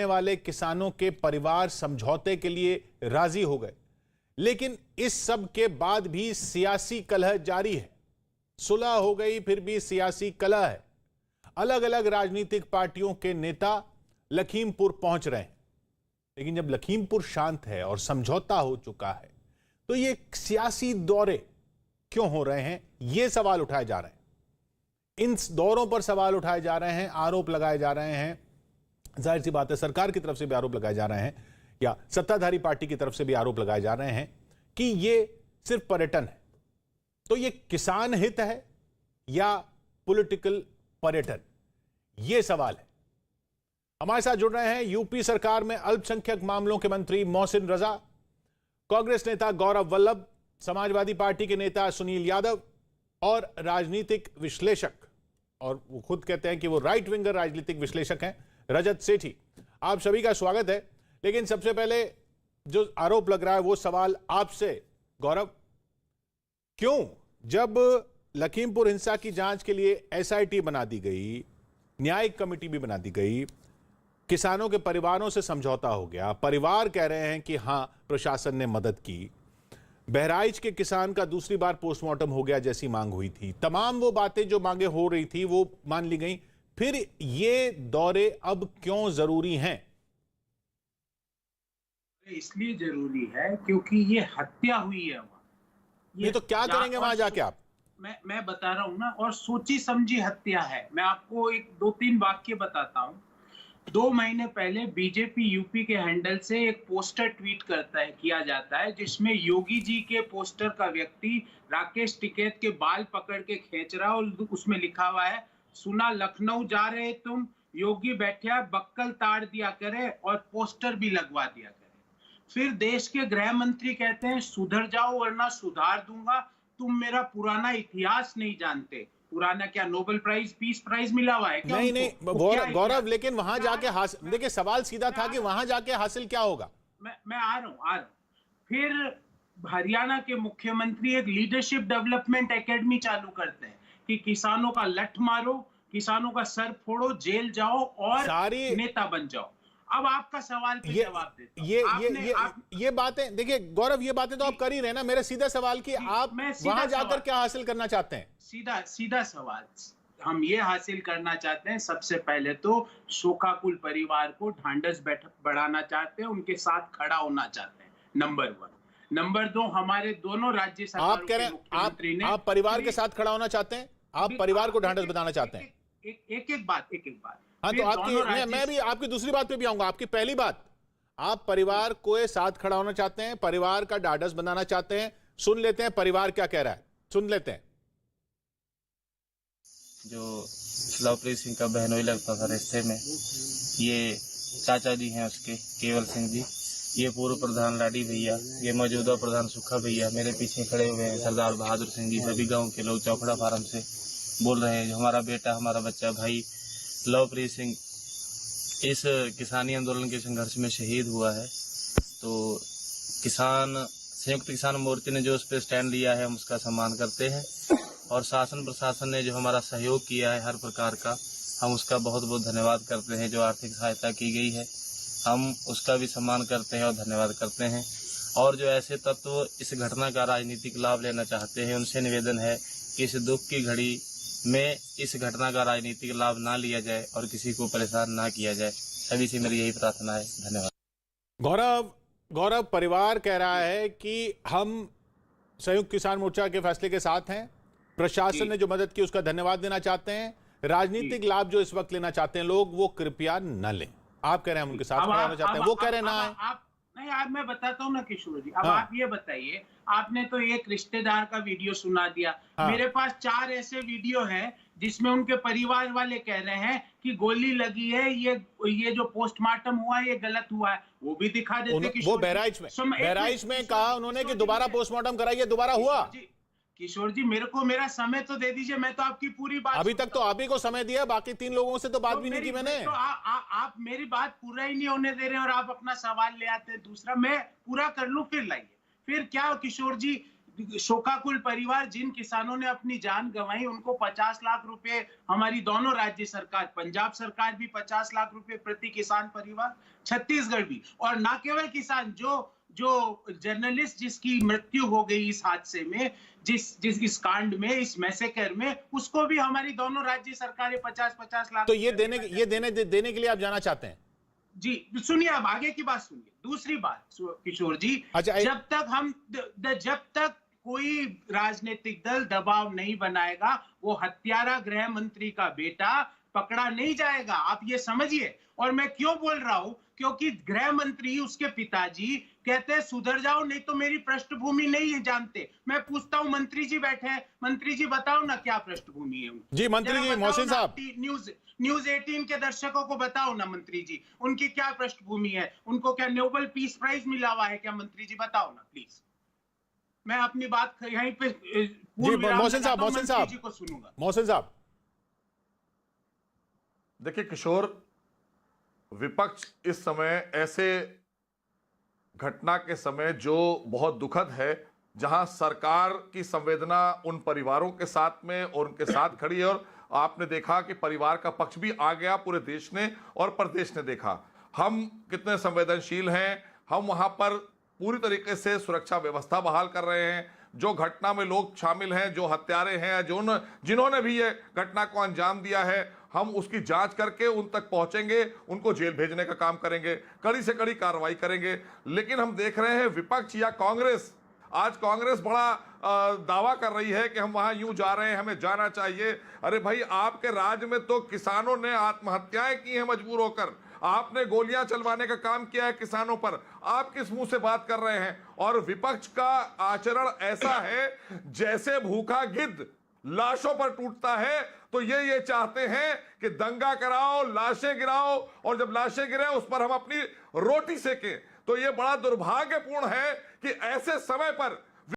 वाले किसानों के परिवार समझौते के लिए राजी हो गए, लेकिन इस सब के बाद भी सियासी कलह जारी है। सुलह हो गई, फिर भी सियासी कलह है। अलग अलग राजनीतिक पार्टियों के नेता लखीमपुर पहुंच रहे हैं, लेकिन जब लखीमपुर शांत है और समझौता हो चुका है, तो ये सियासी दौरे क्यों हो रहे हैं, ये सवाल उठाए जा रहे हैं। इन दौरों पर सवाल उठाए जा रहे हैं, आरोप लगाए जा रहे हैं। जाहिर सी बात है, सरकार की तरफ से भी आरोप लगाए जा रहे हैं या सत्ताधारी पार्टी की तरफ से भी आरोप लगाए जा रहे हैं कि ये सिर्फ पर्यटन है। तो ये किसान हित है या पॉलिटिकल पर्यटन, ये सवाल है। हमारे साथ जुड़ रहे हैं यूपी सरकार में अल्पसंख्यक मामलों के मंत्री मोहसिन रजा, कांग्रेस नेता गौरव वल्लभ, समाजवादी पार्टी के नेता सुनील यादव और राजनीतिक विश्लेषक, और वो खुद कहते हैं कि वो राइट विंगर राजनीतिक विश्लेषक हैं, रजत सेठी। आप सभी का स्वागत है। लेकिन सबसे पहले जो आरोप लग रहा है वो सवाल आपसे गौरव, क्यों जब लखीमपुर हिंसा की जांच के लिए एसआईटी बना दी गई, न्यायिक कमेटी भी बना दी गई, किसानों के परिवारों से समझौता हो गया, परिवार कह रहे हैं कि हां प्रशासन ने मदद की, बहराइच के किसान का दूसरी बार पोस्टमार्टम हो गया जैसी मांग हुई थी, तमाम वो बातें जो मांगे हो रही थी वो मान ली गई, फिर ये दौरे अब क्यों जरूरी हैं? इसलिए जरूरी है क्योंकि ये हत्या हुई है वहां। ये तो क्या करेंगे वहां जाके आप? मैं बता रहा हूं ना, और सोची समझी हत्या है। मैं आपको एक दो तीन वाक्य बताता हूं। 2 महीने पहले बीजेपी यूपी के हैंडल से एक पोस्टर ट्वीट किया जाता है, जिसमें योगी जी के पोस्टर का व्यक्ति राकेश टिकैत के बाल पकड़ के खींच रहा है और उसमें लिखा हुआ है, सुना लखनऊ जा रहे तुम, योगी बैठा बक्कल ताड़ दिया करे और पोस्टर भी लगवा दिया करे। फिर देश के गृह मंत्री कहते हैं सुधर जाओ वरना सुधार दूंगा, तुम मेरा पुराना इतिहास नहीं जानते। पुराना क्या नोबेल प्राइज, पीस प्राइज मिला हुआ है क्या? नहीं गौरव, लेकिन वहां जाके हासिल, देखिए सवाल सीधा था कि वहां जाके हासिल क्या होगा। मैं आ रहा हूं। फिर हरियाणा के मुख्यमंत्री एक लीडरशिप डेवलपमेंट एकेडमी चालू करते हैं कि किसानों का लठ मारो, किसानों का सर फोड़ो, जेल जाओ और नेता बन जाओ। अब आपका सवाल पे जवाब देता हूं। ये बातें देखिए गौरव, ये बातें तो आप कर ही रहे हैं ना। मेरा सीधा सवाल कि आप वहां जाकर क्या हासिल करना चाहते हैं? सीधा सवाल हम ये हासिल करना चाहते हैं, सबसे पहले तो शोकाकुल परिवार को ढांढस बढ़ाना चाहते हैं, उनके साथ खड़ा होना चाहते हैं, नंबर 1। नंबर 2, हमारे दोनों राज्य सरकारों के मुख्यमंत्री ने, आप परिवार के साथ खड़ा होना चाहते हैं, आप परिवार को ढांढस बनाना चाहते हैं। एक बात। हाँ, तो आपकी मैं भी आपकी दूसरी बात पे भी आऊंगा। आपकी पहली बात, आप परिवार को साथ खड़ा होना चाहते हैं, परिवार का ढांढस बनाना चाहते हैं। सुन लेते हैं परिवार क्या कह रहा है, सुन लेते हैं। जो लवप्रीत सिंह का बहनोई लगता था रिश्ते में, ये चाचा जी हैं उसके, केवल सिंह जी, ये पूर्व प्रधान लाडी भैया, ये मौजूदा प्रधान सुखा भैया, मेरे पीछे खड़े हुए हैं सरदार बहादुर सिंह जी, सभी गांव के लोग चौखड़ा फार्म से बोल रहे हैं। हमारा बेटा, हमारा बच्चा भाई लवप्रीत सिंह इस किसानी आंदोलन के संघर्ष में शहीद हुआ है। तो संयुक्त किसान मोर्चे ने जो उस पर स्टैंड लिया है, हम उसका सम्मान करते हैं, और शासन प्रशासन ने जो हमारा सहयोग किया है हर प्रकार का, हम उसका बहुत बहुत धन्यवाद करते हैं। जो आर्थिक सहायता की गई है, हम उसका भी सम्मान करते हैं और धन्यवाद करते हैं। और जो ऐसे तत्व इस घटना का राजनीतिक लाभ लेना चाहते हैं, उनसे निवेदन है कि इस दुख की घड़ी में इस घटना का राजनीतिक लाभ ना लिया जाए और किसी को परेशान ना किया जाए। सभी से मेरी यही प्रार्थना है। धन्यवाद। गौरव, परिवार कह रहा है कि हम संयुक्त किसान मोर्चा के फैसले के साथ हैं, प्रशासन ने जो मदद की उसका धन्यवाद देना चाहते हैं, राजनीतिक लाभ जो इस वक्त लेना चाहते हैं लोग, वो कृपया न लें। आप कह रहे हैं हम उनके साथ खड़ा होना चाहते हैं, वो कह रहे हैं ना है। नहीं, आज मैं बताता हूँ ना किशोर जी। अब आप ये बताइए, आपने तो एक रिश्तेदार का वीडियो सुना दिया। मेरे पास 4 ऐसे वीडियो हैं जिसमें उनके परिवार वाले कह रहे हैं कि गोली लगी है, ये जो पोस्टमार्टम हुआ है ये गलत हुआ है, वो भी दिखा देते किशोर। वो बहराइच में कहा उन्होंने कि दोबारा पोस्टमार्टम कराइए, दोबारा हुआ। किशोर जी, मेरा समय तो दे दीजिए, मैं तो आपकी पूरी बात, अभी तक तो आप ही को समय दिया, बाकी 3 लोगों से तो बात भी नहीं की मैंने। तो आप मेरी बात पूरा ही नहीं होने दे रहे और आप अपना सवाल ले आते हैं दूसरा। मैं पूरा कर लूं फिर लाइए। फिर क्या किशोर जी, शोकाकुल परिवार, जिन किसानों ने अपनी जान गंवाई, उनको 50 लाख रुपए हमारी दोनों राज्य सरकार, पंजाब सरकार भी 50 लाख रुपए प्रति किसान परिवार, छत्तीसगढ़ भी। और ना केवल किसान, जो जर्नलिस्ट जिसकी मृत्यु हो गई इस हादसे में, जिस इस कांड में, इस मैसेकर में, उसको भी हमारी दोनों राज्य सरकारें 50-50 लाख। तो ये देने के लिए आप जाना चाहते हैं? जी सुनिए, अब आगे की बात सुनिए। दूसरी बात किशोर जी, अच्छा, जब तक कोई राजनीतिक दल दबाव नहीं बनाएगा, वो हत्यारा गृह मंत्री का बेटा पकड़ा नहीं जाएगा, आप ये समझिए। और मैं क्यों बोल रहा हूं, क्योंकि गृह मंत्री, उसके पिताजी कहते हैं सुधर जाओ, नहीं तो मेरी पृष्ठभूमि नहीं है जानते। मैं पूछता हूं, मंत्री जी बैठे हैं, मंत्री जी बताओ ना क्या पृष्ठभूमि है उनकी। जी मंत्री जी, मोहसिन साहब, न्यूज 18 के दर्शकों को बताओ ना मंत्री जी, उनकी क्या पृष्ठभूमि है, उनको क्या नोबेल पीस प्राइज मिला हुआ है क्या? मंत्री जी बताओ ना प्लीज। मैं अपनी बात यहीं पे मोहसिन साहब जी को सुनूंगा। मोहसिन साहब, देखिए किशोर, विपक्ष इस समय ऐसे घटना के समय जो बहुत दुखद है, जहां सरकार की संवेदना उन परिवारों के साथ में और उनके साथ खड़ी है, और आपने देखा कि परिवार का पक्ष भी आ गया, पूरे देश ने और प्रदेश ने देखा हम कितने संवेदनशील हैं। हम वहां पर पूरी तरीके से सुरक्षा व्यवस्था बहाल कर रहे हैं। जो घटना में लोग शामिल हैं, जो हत्यारे हैं, जिन्होंने भी ये घटना को अंजाम दिया है, हम उसकी जांच करके उन तक पहुंचेंगे, उनको जेल भेजने का काम करेंगे, कड़ी से कड़ी कार्रवाई करेंगे। लेकिन हम देख रहे हैं विपक्ष या कांग्रेस, आज कांग्रेस बड़ा दावा कर रही है कि हम वहां यूं जा रहे हैं, हमें जाना चाहिए। अरे भाई, आपके राज्य में तो किसानों ने आत्महत्याएं की हैं मजबूर होकर, आपने गोलियां चलवाने का काम किया है किसानों पर, आप किस मुंह से बात कर रहे हैं? और विपक्ष का आचरण ऐसा है जैसे भूखा गिद्ध लाशों पर टूटता है। तो ये चाहते हैं कि दंगा कराओ, लाशें गिराओ, और जब लाशें गिरे उस पर हम अपनी रोटी सेकें। तो ये बड़ा दुर्भाग्यपूर्ण है कि ऐसे समय पर